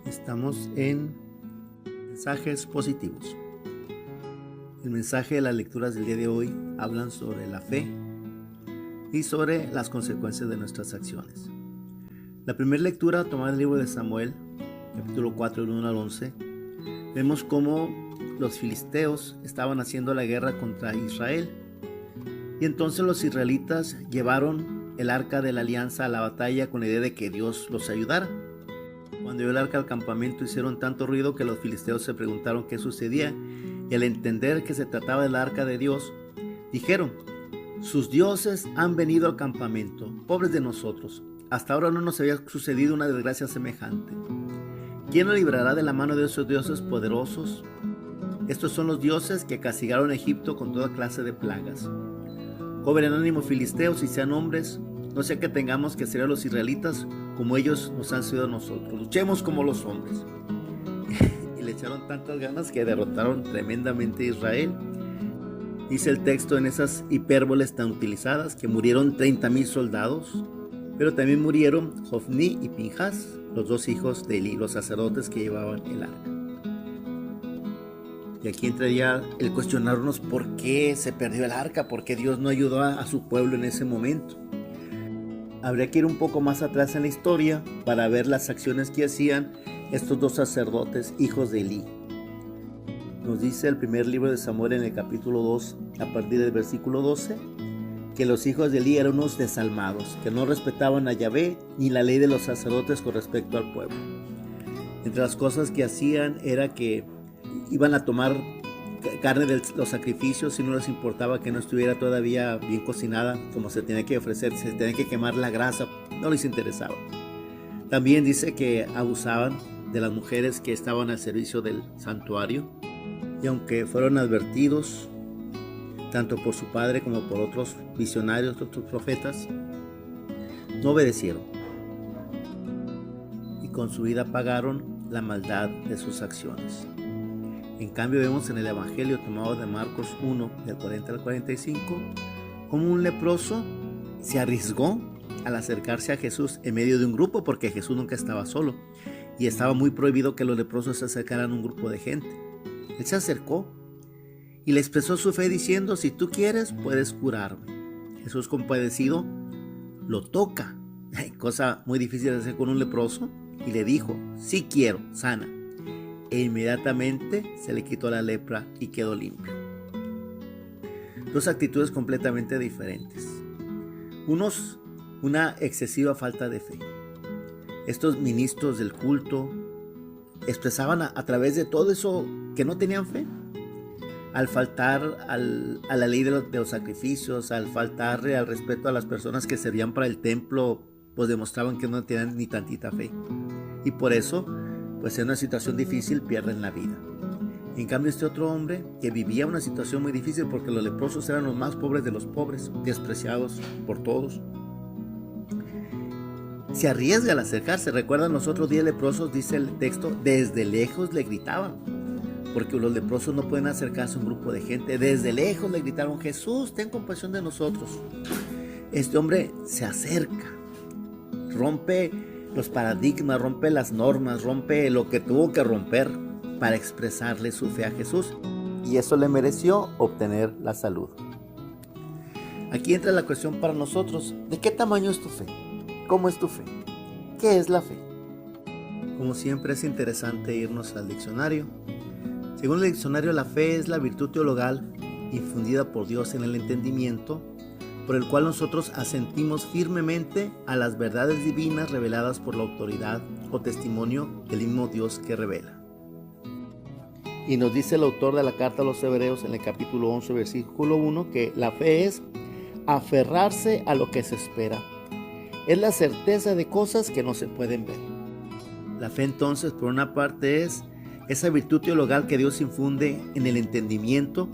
Estamos en mensajes positivos. El mensaje de las lecturas del día de hoy hablan sobre la fe y sobre las consecuencias de nuestras acciones. La primera lectura, tomada del libro de Samuel, capítulo 4, del 1 al 11, vemos cómo los filisteos estaban haciendo la guerra contra Israel. Y entonces los israelitas llevaron el arca de la alianza a la batalla con la idea de que Dios los ayudara. Cuando llegó el arca al campamento hicieron tanto ruido que los filisteos se preguntaron qué sucedía, y al entender que se trataba del arca de Dios, dijeron: sus dioses han venido al campamento, pobres de nosotros. Hasta ahora no nos había sucedido una desgracia semejante. ¿Quién nos librará de la mano de esos dioses poderosos? Estos son los dioses que castigaron a Egipto con toda clase de plagas. Cobren ánimo, filisteos, y sean hombres, no sea que tengamos que ser a los israelitas como ellos nos han sido a nosotros. Luchemos como los hombres. Y le echaron tantas ganas que derrotaron tremendamente a Israel. Dice el texto en esas hipérboles tan utilizadas que murieron 30,000 soldados, pero también murieron Hofni y Pinjas, los dos hijos de Elí, los sacerdotes que llevaban el arca. Y aquí entraría el cuestionarnos por qué se perdió el arca, por qué Dios no ayudó a su pueblo en ese momento. Habría que ir un poco más atrás en la historia para ver las acciones que hacían estos dos sacerdotes, hijos de Elí. Nos dice el primer libro de Samuel en el capítulo 2, a partir del versículo 12, que los hijos de Elí eran unos desalmados, que no respetaban a Yahvé ni la ley de los sacerdotes con respecto al pueblo. Entre las cosas que hacían era que iban a tomar carne de los sacrificios y no les importaba que no estuviera todavía bien cocinada, como se tenía que ofrecer, se tenía que quemar la grasa, no les interesaba. También dice que abusaban de las mujeres que estaban al servicio del santuario, y aunque fueron advertidos tanto por su padre como por otros visionarios, otros profetas, no obedecieron y con su vida pagaron la maldad de sus acciones. En cambio vemos en el Evangelio tomado de Marcos 1, del 40 al 45, como un leproso se arriesgó al acercarse a Jesús en medio de un grupo, porque Jesús nunca estaba solo y estaba muy prohibido que los leprosos se acercaran a un grupo de gente. Él se acercó y le expresó su fe diciendo: si tú quieres, puedes curarme. Jesús, compadecido, lo toca, cosa muy difícil de hacer con un leproso, y le dijo: sí quiero, sana. E inmediatamente se le quitó la lepra y quedó limpio. Dos actitudes completamente diferentes. Unos, una excesiva falta de fe. Estos ministros del culto expresaban a través de todo eso que no tenían fe. Al faltar a la ley de los sacrificios, al faltarle al respeto a las personas que servían para el templo, pues demostraban que no tenían ni tantita fe. Y por eso, pues en una situación difícil pierden la vida. En cambio, este otro hombre que vivía una situación muy difícil, porque los leprosos eran los más pobres de los pobres, despreciados por todos, se arriesga al acercarse. Recuerdan los otros 10 leprosos, dice el texto, desde lejos le gritaban, porque los leprosos no pueden acercarse a un grupo de gente. Desde lejos le gritaron: Jesús, ten compasión de nosotros. Este hombre se acerca, rompe los paradigmas, rompe las normas, rompe lo que tuvo que romper para expresarle su fe a Jesús, y eso le mereció obtener la salud. Aquí entra la cuestión para nosotros: ¿de qué tamaño es tu fe? ¿Cómo es tu fe? ¿Qué es la fe? Como siempre, es interesante irnos al diccionario. Según el diccionario, la fe es la virtud teologal infundida por Dios en el entendimiento, por el cual nosotros asentimos firmemente a las verdades divinas reveladas por la autoridad o testimonio del mismo Dios que revela. Y nos dice el autor de la carta a los Hebreos en el capítulo 11, versículo 1, que la fe es aferrarse a lo que se espera. Es la certeza de cosas que no se pueden ver. La fe, entonces, por una parte, es esa virtud teologal que Dios infunde en el entendimiento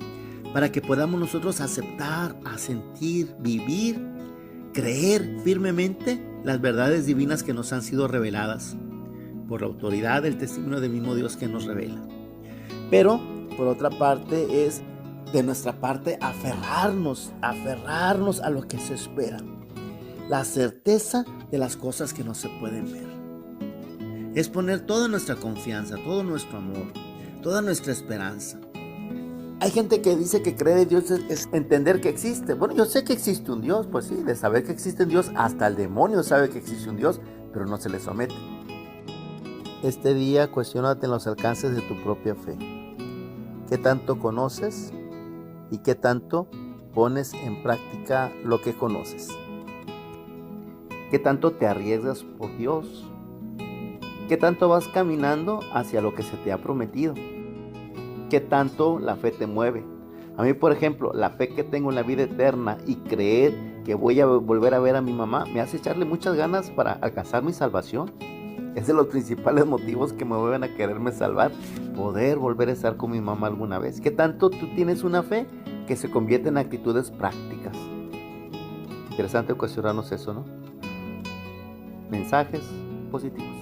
para que podamos nosotros aceptar, asentir, vivir, creer firmemente las verdades divinas que nos han sido reveladas por la autoridad del testimonio del mismo Dios que nos revela. Pero, por otra parte, es de nuestra parte aferrarnos a lo que se espera. La certeza de las cosas que no se pueden ver. Es poner toda nuestra confianza, todo nuestro amor, toda nuestra esperanza. Hay gente que dice que creer en Dios es entender que existe. Bueno, yo sé que existe un Dios, pues sí, de saber que existe un Dios, hasta el demonio sabe que existe un Dios, pero no se le somete. Este día cuestiónate en los alcances de tu propia fe. ¿Qué tanto conoces y qué tanto pones en práctica lo que conoces? ¿Qué tanto te arriesgas por Dios? ¿Qué tanto vas caminando hacia lo que se te ha prometido? ¿Qué tanto la fe te mueve? A mí, por ejemplo, la fe que tengo en la vida eterna y creer que voy a volver a ver a mi mamá me hace echarle muchas ganas para alcanzar mi salvación. Es de los principales motivos que me mueven a quererme salvar, poder volver a estar con mi mamá alguna vez. ¿Qué tanto tú tienes una fe que se convierte en actitudes prácticas? Interesante cuestionarnos eso, ¿no? Mensajes positivos.